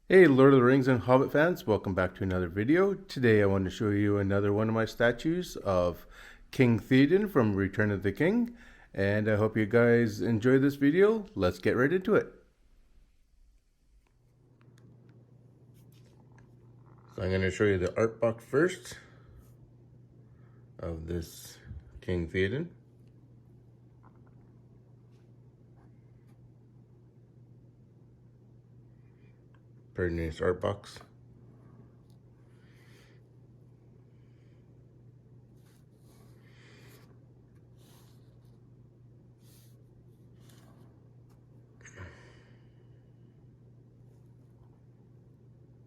Hey Lord of the Rings and Hobbit fans, welcome back to another video. Today I want to show you another one of my statues of King Theoden from Return of the King, and I hope you guys enjoy this video. Let's get right into it. So I'm going to show you the art box first of this King Theoden. Pretty nice art box.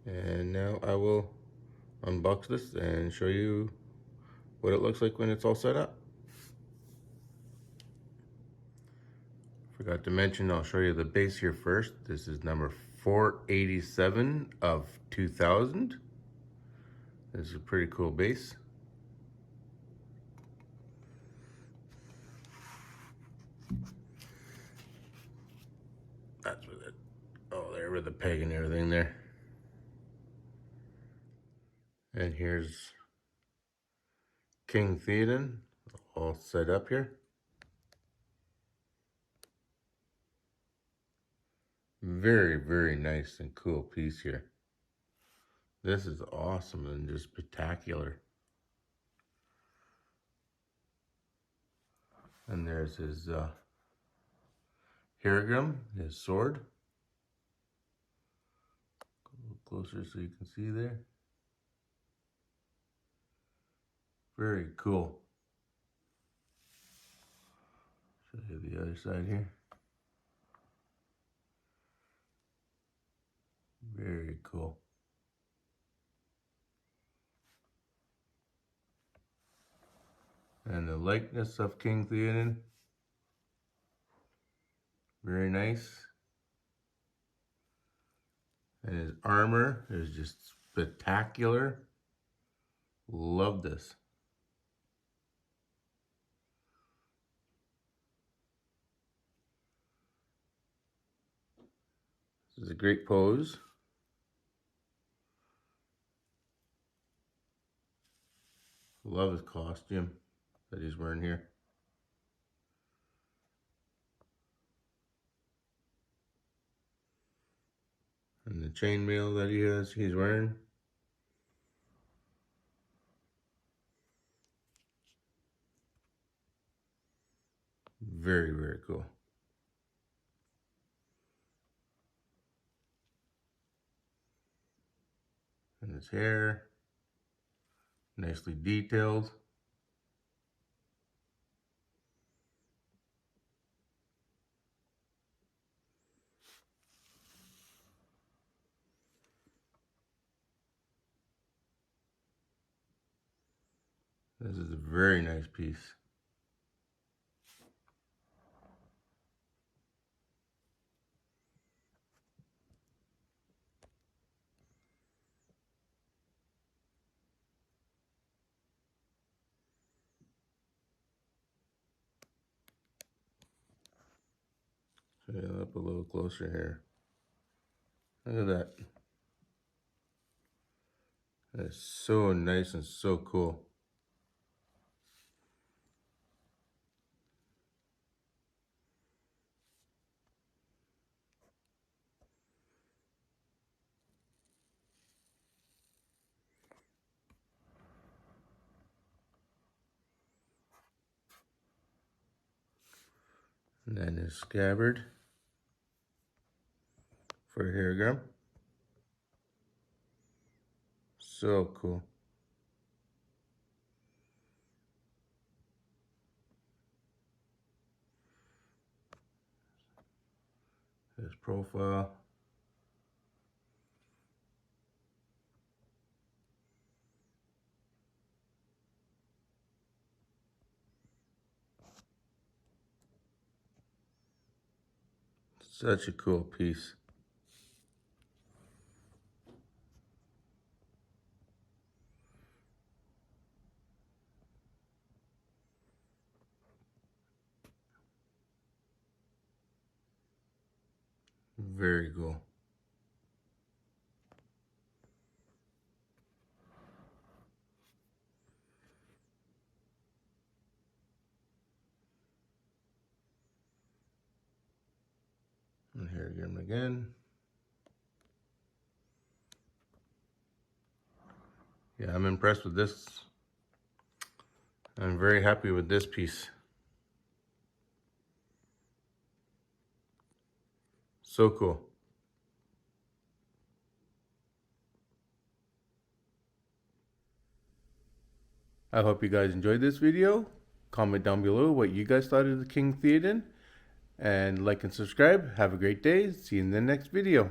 And now I will unbox this and show you what it looks like when it's all set up. Forgot to mention, I'll show you the base here first. This is number 487 of 2000. This is a pretty cool base. That's with it. Oh, there with the peg and everything there. And here's King Theoden all set up here. Very, very nice and cool piece here. This is awesome and just spectacular. And there's his Hirgrim, his sword. Go a little closer so you can see there. Very cool. Show you the other side here. Very cool. And the likeness of King Theoden. Very nice. And his armor is just spectacular. Love this. This is a great pose. Love his costume that he's wearing here. And the chainmail that he's wearing. Very, very cool. And his hair, nicely detailed. This is a very nice piece. Show you up a little closer here. Look at that. That's so nice and so cool. And then his scabbard for Hirgrim. So cool. His profile. Such a cool piece. Very cool. And here him again. Yeah, I'm impressed with this. I'm very happy with this piece. So cool. I hope you guys enjoyed this video. Comment down below what you guys thought of the King Theoden. And like and subscribe. Have a great day. See you in the next video.